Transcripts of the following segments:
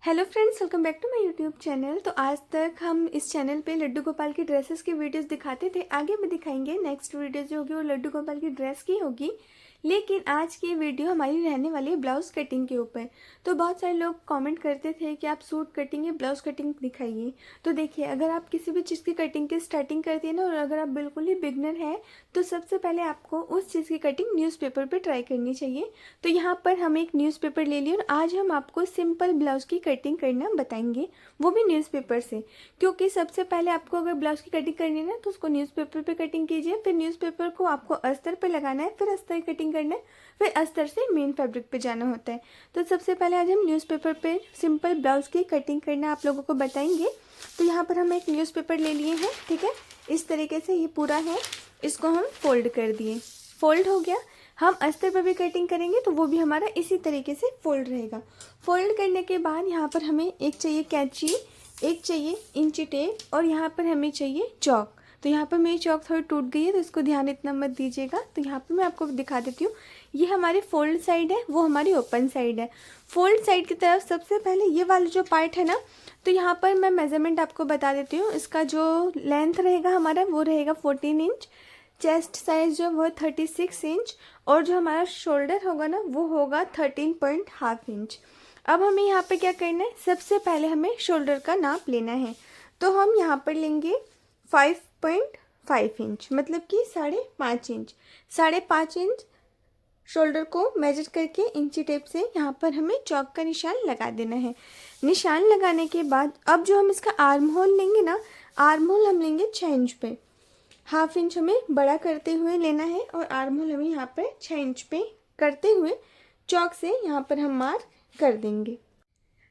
Hello friends, welcome back to my YouTube channel. तो आज तक हम इस चैनल पे लड्डू गोपाल की ड्रेसेस की वीडियोस दिखाते थे। आगे भी दिखाएंगे। नेक्स्ट वीडियो जो होगी वो लड्डू गोपाल की ड्रेस की होगी, लेकिन आज की वीडियो हमारी रहने वाली है ब्लाउज कटिंग के ऊपर। तो बहुत सारे लोग कमेंट करते थे कि आप सूट कटिंग या ब्लाउज कटिंग दिखाइए। तो देखिए, अगर आप किसी भी चीज़ की कटिंग की स्टार्टिंग करती है ना, और अगर आप बिल्कुल ही बिगनर है, तो सबसे पहले आपको उस चीज़ की कटिंग न्यूज़पेपर पे ट्राई करनी चाहिए। तो यहाँ पर हम एक न्यूज़पेपर ले लिए और आज हम आपको सिंपल ब्लाउज की कटिंग करना बताएंगे, वो भी न्यूज़पेपर से। क्योंकि सबसे पहले आपको अगर ब्लाउज की कटिंग करनी है ना, तो उसको न्यूज़पेपर पे कटिंग कीजिए, फिर न्यूज़पेपर को आपको अस्तर पे लगाना है, फिर अस्तर की कटिंग करना है, फिर अस्तर से मेन फैब्रिक पे जाना होता है। तो सबसे पहले आज हम न्यूज़पेपर पे सिंपल ब्लाउज की कटिंग करना आप लोगों को बताएंगे। तो यहाँ पर हम एक न्यूज़पेपर ले लिए हैं, ठीक है। इस तरीके से ये पूरा है, इसको हम फोल्ड कर दिए, फोल्ड हो गया। हम अस्तर पर भी कटिंग करेंगे तो वो भी हमारा इसी तरीके से फोल्ड रहेगा। फोल्ड करने के बाद यहाँ पर हमें एक चाहिए कैंची, एक चाहिए इंची टेप और यहाँ पर हमें चाहिए चौक। तो यहाँ पर मेरी चौक थोड़ी टूट गई है, तो इसको ध्यान इतना मत दीजिएगा। तो यहाँ पर मैं आपको दिखा देती हूँ। ये हमारी फोल्ड साइड है, वो हमारी ओपन साइड है। फोल्ड साइड की तरफ सबसे पहले ये वाला जो पार्ट है ना, तो यहाँ पर मैं मेजरमेंट आपको बता देती हूँ। इसका जो लेंथ रहेगा हमारा वो रहेगा 14 इंच, चेस्ट साइज जो वो 36 इंच, और जो हमारा शोल्डर होगा ना वो होगा 13.5 इंच। अब हमें यहाँ पे क्या करना है, सबसे पहले हमें शोल्डर का नाप लेना है। तो हम यहाँ पर लेंगे 5.5 इंच, मतलब कि 5.5 इंच। 5.5 इंच शोल्डर को मेजर करके इंची टेप से यहाँ पर हमें चौक का निशान लगा देना है। निशान लगाने के बाद अब जो हम इसका आर्म होल लेंगे ना, आर्म होल हम लेंगे 6 इंच पे। हाफ इंच हमें बड़ा करते हुए लेना है और आर्म होल हमें यहाँ पर 6 इंच पे करते हुए चौक से यहाँ पर हम मार्क कर देंगे।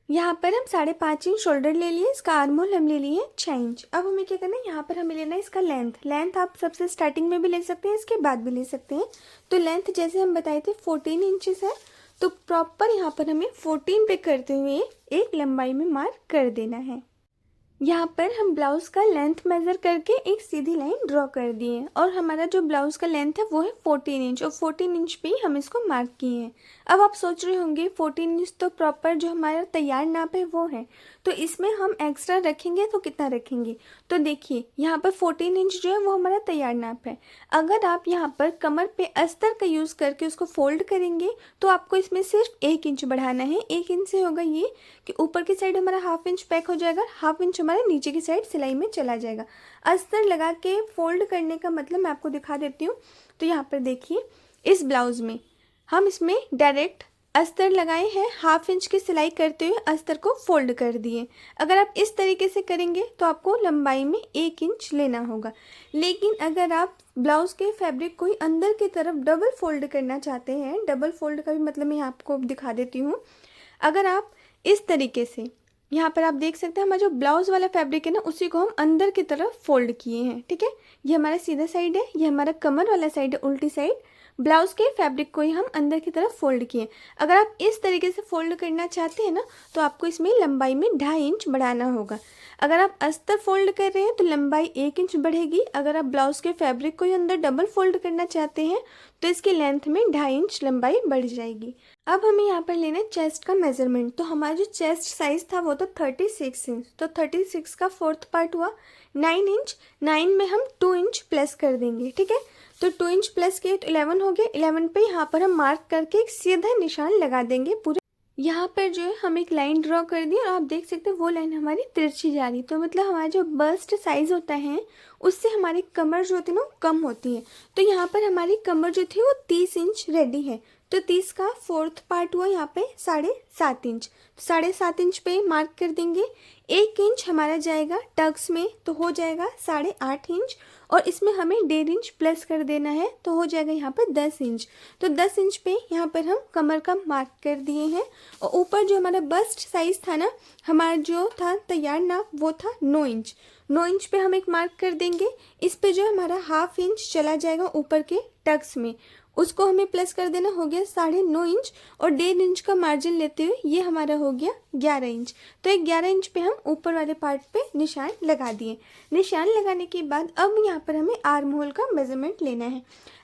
यहाँ पर हम 5.5 इंच शोल्डर ले लिए, इसका आर्म होल हम ले लिए 6 इंच। अब हमें क्या करना है, यहाँ पर हमें लेना है इसका लेंथ आप सबसे स्टार्टिंग में भी ले सकते हैं, इसके बाद भी ले सकते हैं। तो लेंथ जैसे हम बताए थे 14 इंचेस है, तो प्रॉपर यहाँ पर हमें 14 पे करते हुए एक लंबाई में मार्क कर देना है। यहाँ पर हम ब्लाउज का लेंथ मेजर करके एक सीधी लाइन ड्रॉ कर दिए और हमारा जो ब्लाउज का लेंथ है वो है 14 इंच, और 14 इंच पे ही हम इसको मार्क किए हैं। अब आप सोच रहे होंगे 14 इंच तो प्रॉपर जो हमारा तैयार नाप है वो है, तो इसमें हम एक्स्ट्रा रखेंगे तो कितना रखेंगे। तो देखिए, यहाँ पर 14 इंच जो है वो हमारा तैयार नाप है। अगर आप यहाँ पर कमर पे अस्तर का यूज़ करके उसको फोल्ड करेंगे तो आपको इसमें सिर्फ 1 इंच बढ़ाना है। 1 इंच से होगा ये कि ऊपर की साइड हमारा हाफ इंच पैक हो जाएगा, हाफ इंच हमारे नीचे की साइड सिलाई में चला जाएगा। अस्तर लगा के फोल्ड करने का मतलब मैं आपको दिखा देती हूँ। तो यहाँ पर देखिए, इस ब्लाउज में हम इसमें डायरेक्ट अस्तर लगाए हैं, हाफ इंच की सिलाई करते हुए अस्तर को फोल्ड कर दिए। अगर आप इस तरीके से करेंगे तो आपको लंबाई में 1 इंच लेना होगा। लेकिन अगर आप ब्लाउज के फैब्रिक को ही अंदर की तरफ डबल फोल्ड करना चाहते हैं, डबल फोल्ड का भी मतलब मैं आपको दिखा देती हूँ। अगर आप इस तरीके से, यहाँ पर आप देख सकते हैं हमारा जो ब्लाउज वाला फैब्रिक है ना, उसी को हम अंदर की तरफ फोल्ड किए हैं, ठीक है। ये हमारा सीधा साइड है, ये हमारा कमर वाला साइड है, उल्टी साइड ब्लाउज के फैब्रिक को ही हम अंदर की तरफ फोल्ड किए। अगर आप इस तरीके से फोल्ड करना चाहते हैं ना, तो आपको इसमें लंबाई में 2.5 इंच बढ़ाना होगा। अगर आप अस्तर फोल्ड कर रहे हैं तो लंबाई 1 इंच बढ़ेगी। अगर आप ब्लाउज के फैब्रिक को ही अंदर डबल फोल्ड करना चाहते हैं तो इसकी लेंथ में 2.5 इंच लंबाई बढ़ जाएगी। अब हमें यहाँ पर लेना है चेस्ट का मेजरमेंट। तो हमारा जो चेस्ट साइज था वो तो 36 इंच, तो 36 का 4th पार्ट हुआ 9 इंच। 9 में हम 2 इंच प्लस कर देंगे, ठीक है। तो 2 इंच प्लस किए तो 11 हो गया। 11 पे यहाँ पर हम मार्क करके एक सीधा निशान लगा देंगे पूरे। यहाँ पर जो है हम एक लाइन ड्रॉ कर दी और आप देख सकते हैं वो लाइन हमारी तिरछी जा रही, तो मतलब हमारा जो बस्ट साइज होता है उससे हमारी कमर जो होती है ना कम होती है। तो यहाँ पर हमारी कमर जो थी वो 30 इंच रेडी है, तो 30 का 4th पार्ट हुआ यहाँ पे 7.5 इंच। 7.5 इंच पे मार्क कर देंगे। 1 इंच हमारा जाएगा टक्स में, तो हो जाएगा 8.5 इंच, और इसमें हमें 1.5 इंच प्लस कर देना है, तो हो जाएगा यहाँ पर 10 इंच। तो 10 इंच पे यहाँ पर हम कमर का मार्क कर दिए हैं। और ऊपर जो हमारा बस्ट साइज था ना, हमारा जो था तैयार नाप वो था 9 इंच। 9 इंच पे हम एक मार्क कर देंगे। इस पे जो हमारा हाफ इंच चला जाएगा ऊपर के टक्स में, उसको हमें प्लस कर देना, हो गया 9.5 इंच, और 1.5 इंच का मार्जिन लेते हुए ये हमारा हो गया 11 इंच। तो एक 11 इंच पे हम ऊपर वाले पार्ट पे निशान लगा दिए। निशान लगाने के बाद अब यहाँ पर हमें आर्म होल का मेजरमेंट लेना है।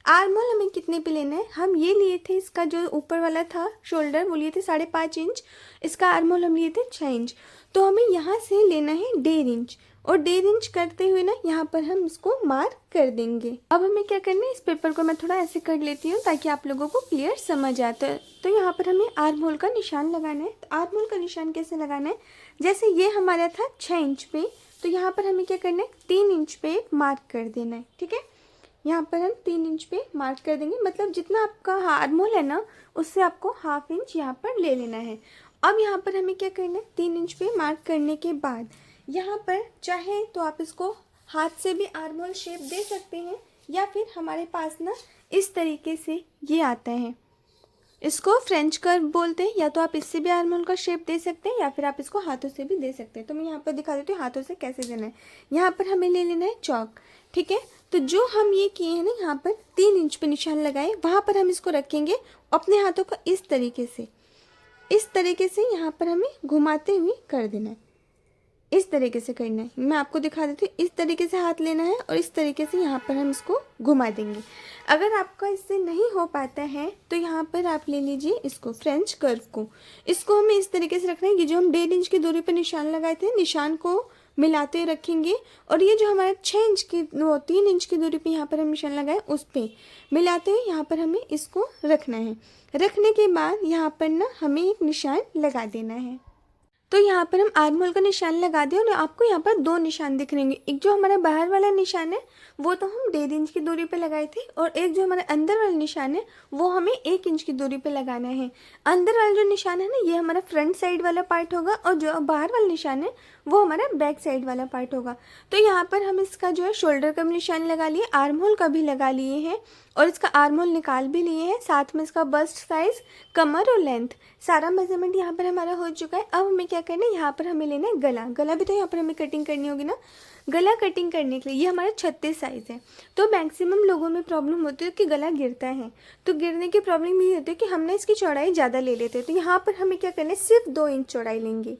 आर्म होल हमें कितने पे लेना है, हम ये लिए थे, इसका जो ऊपर वाला था शोल्डर वो लिए थे 5.5 इंच, इसका आर्म होल हम लिए थे 6 इंच। तो हमें यहाँ से लेना है 1.5 इंच, और 1.5 इंच करते हुए ना यहाँ पर हम इसको मार्क कर देंगे। अब हमें क्या करना है, इस पेपर को मैं थोड़ा ऐसे कर लेती हूँ ताकि आप लोगों को क्लियर समझ आए। तो यहाँ पर हमें आर्म होल का निशान लगाना है। तो आर्म होल का निशान कैसे लगाना है, जैसे ये हमारा था 6 इंच पे, तो यहाँ पर हमें क्या करना है, 3 इंच पे एक मार्क कर देना है। ठीक है, यहाँ पर हम 3 इंच पे मार्क कर देंगे, मतलब जितना आपका आर्म होल है ना उससे आपको 1/2 इंच यहाँ पर ले लेना है। अब यहाँ पर हमें क्या करना है, 3 इंच पे मार्क करने के बाद यहाँ पर चाहे तो आप इसको हाथ से भी आर्म होल शेप दे सकते हैं, या फिर हमारे पास ना इस तरीके से ये आता है, इसको फ्रेंच कर्व बोलते हैं। या तो आप इससे भी आर्म होल का शेप दे सकते हैं, या फिर आप इसको हाथों से भी दे सकते हैं। तो मैं यहाँ पर दिखा देती हूँ हाथों से कैसे देना है। यहाँ पर हमें ले लेना है चौक। ठीक है, तो जो हम ये किए हैं ना, यहाँ पर 3 इंच पे निशान लगाए, वहाँ पर हम इसको रखेंगे अपने हाथों को इस तरीके से यहाँ पर हमें घुमाते हुए कर देना है। इस तरीके से करना है, मैं आपको दिखा देती हूँ। इस तरीके से हाथ लेना है और इस तरीके से यहाँ पर हम इसको घुमा देंगे। अगर आपका इससे नहीं हो पाता है तो यहाँ पर आप ले लीजिए इसको, फ्रेंच कर्व को। इसको हमें इस तरीके से रखना है, ये जो हम 1.5 इंच की दूरी पर निशान लगाए थे, निशान को मिलाते रखेंगे, और ये जो हमारा 3 इंच की दूरी पे यहाँ पर हम निशान लगाए उस पर मिलाते हुए यहाँ पर हमें इसको रखना है। रखने के बाद यहाँ पर ना हमें एक निशान लगा देना है। तो यहाँ पर हम आर्म होल का निशान लगा दिया, और आपको यहाँ पर 2 निशान दिख रहे होंगे। एक जो हमारा बाहर वाला निशान है वो तो हम 1.5 इंच की दूरी पे लगाए थे, और एक जो हमारा अंदर वाला निशान है वो हमें 1 इंच की दूरी पे लगाना है। अंदर वाला जो निशान है ना, ये हमारा फ्रंट साइड वाला पार्ट होगा, और जो बाहर वाला निशान है वो हमारा बैक साइड वाला पार्ट होगा। तो यहाँ पर हम इसका जो है शोल्डर का भी निशान लगा लिए, आर्म होल का भी लगा लिए हैं, और इसका आर्म होल निकाल भी लिए हैं, साथ में इसका बस्ट साइज, कमर और लेंथ, सारा मेजरमेंट यहाँ पर हमारा हो चुका है। अब हमें क्या करना है, यहाँ पर हमें लेना है गला। गला भी तो यहाँ पर हमें कटिंग करनी होगी ना। गला कटिंग करने के लिए ये हमारा 36 साइज़ है। तो मैक्सिमम लोगों में प्रॉब्लम होती है कि गला गिरता है, तो गिरने की प्रॉब्लम ये होती है कि हमने इसकी चौड़ाई ज़्यादा ले लेते हैं। तो यहाँ पर हमें क्या करना है, सिर्फ 2 इंच चौड़ाई लेंगे।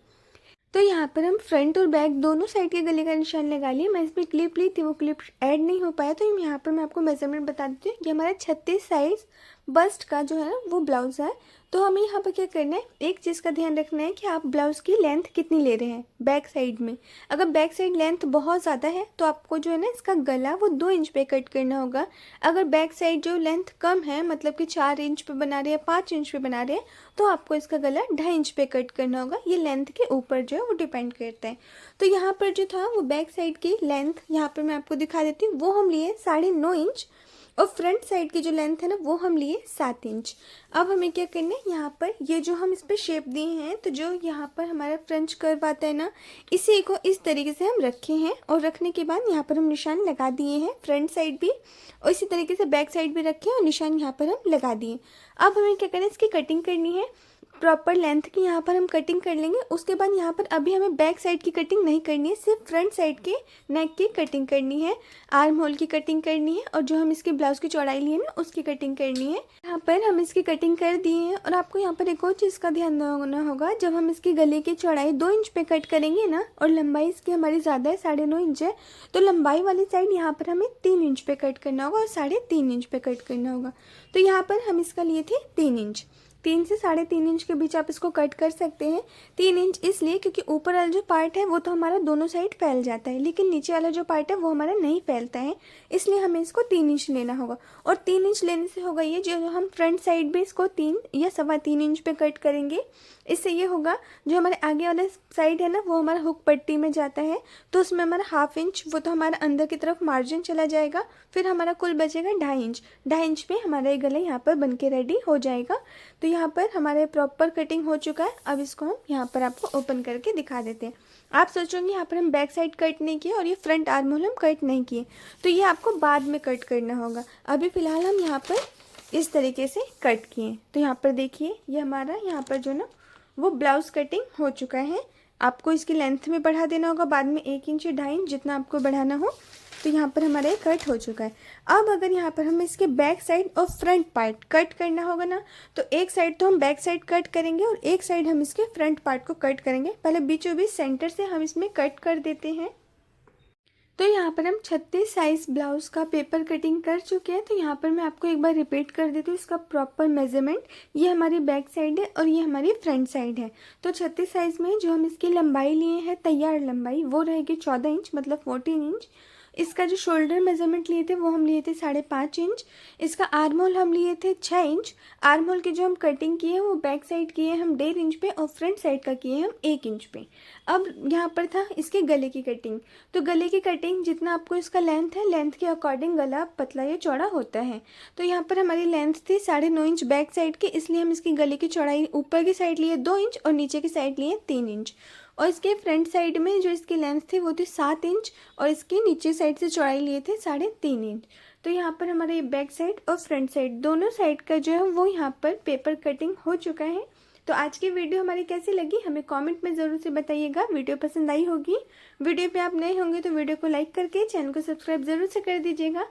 तो यहाँ पर हम फ्रंट और बैक दोनों साइड के गले का निशान लगा लिए। मैं इसमें क्लिप ली थी, वो क्लिप ऐड नहीं हो पाया, तो यहाँ पर मैं आपको मेजरमेंट बता देती हूँ। ये हमारा 36 साइज बस्ट का जो है ना वो ब्लाउज़ है। तो हमें यहाँ पर क्या करना है, एक चीज़ का ध्यान रखना है कि आप ब्लाउज़ की लेंथ कितनी ले रहे हैं बैक साइड में। अगर बैक साइड लेंथ बहुत ज़्यादा है तो आपको जो है ना इसका गला वो 2 इंच पे कट करना होगा। अगर बैक साइड जो लेंथ कम है, मतलब कि 4 इंच पे बना रहे हैं, 5 इंच पे बना रहे हैं, तो आपको इसका गला 2.5 इंच पे कट करना होगा। ये लेंथ के ऊपर जो है वो डिपेंड करता है। तो यहाँ पर जो था वो बैक साइड की लेंथ यहाँ पर मैं आपको दिखा देती हूँ, वो हम लिए 9.5 इंच, और फ्रंट साइड की जो लेंथ है ना वो हम लिए 7 इंच। अब हमें क्या करना है, यहाँ पर ये जो हम इस पर शेप दिए हैं, तो जो यहाँ पर हमारा फ्रेंच कर्व आता है ना, इसी को इस तरीके से हम रखे हैं, और रखने के बाद यहाँ पर हम निशान लगा दिए हैं, फ्रंट साइड भी, और इसी तरीके से बैक साइड भी रखे और निशान यहाँ पर हम लगा दिए। अब हमें क्या करना है, इसकी कटिंग करनी है प्रॉपर लेंथ की। यहाँ पर हम कटिंग कर लेंगे। उसके बाद यहाँ पर अभी हमें बैक साइड की कटिंग नहीं करनी है, सिर्फ फ्रंट साइड के नेक की कटिंग करनी है, आर्म होल की कटिंग करनी है, और जो हम इसके ब्लाउज की चौड़ाई लिए ना उसकी कटिंग करनी है। यहाँ पर हम इसकी कटिंग कर दिए हैं। और आपको यहाँ पर एक और चीज़ का ध्यान रखना होगा, जब हम इसकी गले की चौड़ाई 2 इंच पे कट करेंगे ना, और लंबाई इसकी हमारी ज़्यादा है, 9.5 इंच है, तो लंबाई वाली साइड यहाँ पर हमें 3 इंच पे कट करना होगा और 3.5 इंच पे कट करना होगा। तो यहाँ पर हम इसका लिए थे 3 इंच। 3 से 3.5 इंच के बीच आप इसको कट कर सकते हैं। 3 इंच इसलिए क्योंकि ऊपर वाला जो पार्ट है वो तो हमारा दोनों साइड फैल जाता है, लेकिन नीचे वाला जो पार्ट है वो हमारा नहीं फैलता है, इसलिए हमें इसको 3 इंच लेना होगा। और 3 इंच लेने से होगा ये, जो हम फ्रंट साइड भी इसको 3 या 3.25 इंच पे कट करेंगे, इससे ये होगा जो हमारे आगे वाला साइड है ना वो हमारा हुक पट्टी में जाता है, तो उसमें हमारा 1/2 इंच वो तो हमारा अंदर की तरफ मार्जिन चला जाएगा, फिर हमारा कुल बचेगा 2.5 इंच। 2.5 इंच पे हमारा ये गला यहाँ पर बन के रेडी हो जाएगा। तो यहाँ पर हमारे प्रॉपर कटिंग हो चुका है। अब इसको हम यहाँ पर आपको ओपन करके दिखा देते हैं। आप सोचोगे यहाँ पर हम बैक साइड कट नहीं किए और ये फ्रंट आर्म होल हम कट नहीं किए, तो ये आपको बाद में कट करना होगा। अभी फ़िलहाल हम यहाँ पर इस तरीके से कट किए। तो यहाँ पर देखिए ये हमारा यहाँ पर जो ना वो ब्लाउज़ कटिंग हो चुका है। आपको इसकी लेंथ में बढ़ा देना होगा, बाद में 1 इंच या 2.5 इंच जितना आपको बढ़ाना हो। तो यहाँ पर हमारा ये कट हो चुका है। अब अगर यहाँ पर हमें इसके बैक साइड और फ्रंट पार्ट कट करना होगा ना, तो एक साइड तो हम बैक साइड कट करेंगे और एक साइड हम इसके फ्रंट पार्ट को कट करेंगे। पहले बीचों बीच सेंटर से हम इसमें कट कर देते हैं। तो यहाँ पर हम 36 साइज ब्लाउज़ का पेपर कटिंग कर चुके हैं। तो यहाँ पर मैं आपको एक बार रिपीट कर देती हूँ इसका प्रॉपर मेजरमेंट। ये हमारी बैक साइड है और ये हमारी फ्रंट साइड है। तो 36 साइज़ में जो हम इसकी लंबाई लिए हैं, तैयार लंबाई, वो रहेगी 14 इंच, मतलब 14 इंच। इसका जो शोल्डर मेजरमेंट लिए थे वो हम लिए थे 5.5 इंच। इसका आर्म होल हम लिए थे 6 इंच। आर्म होल की जो हम कटिंग की है वो बैक साइड की है हम 1.5 इंच पे और फ्रंट साइड का किए हम 1 इंच पे। अब यहाँ पर था इसके गले की कटिंग। तो गले की कटिंग जितना आपको इसका लेंथ है, लेंथ के अकॉर्डिंग गला पतला या चौड़ा होता है। तो यहाँ पर हमारी लेंथ थी 9.5 इंच बैक साइड की, इसलिए हम इसकी गले की चौड़ाई ऊपर की साइड लिए 2 इंच और नीचे की साइड लिए 3 इंच। और इसके फ्रंट साइड में जो इसकी लेंथ थी वो थी 7 इंच और इसकी नीचे साइड से चौड़ाई लिए थे 3.5 इंच। तो यहाँ पर हमारा ये बैक साइड और फ्रंट साइड दोनों साइड का जो है वो यहाँ पर पेपर कटिंग हो चुका है। तो आज की वीडियो हमारी कैसी लगी हमें कमेंट में ज़रूर से बताइएगा। वीडियो पसंद आई होगी, वीडियो पे आप नए होंगे तो वीडियो को लाइक करके चैनल को सब्सक्राइब ज़रूर से कर दीजिएगा।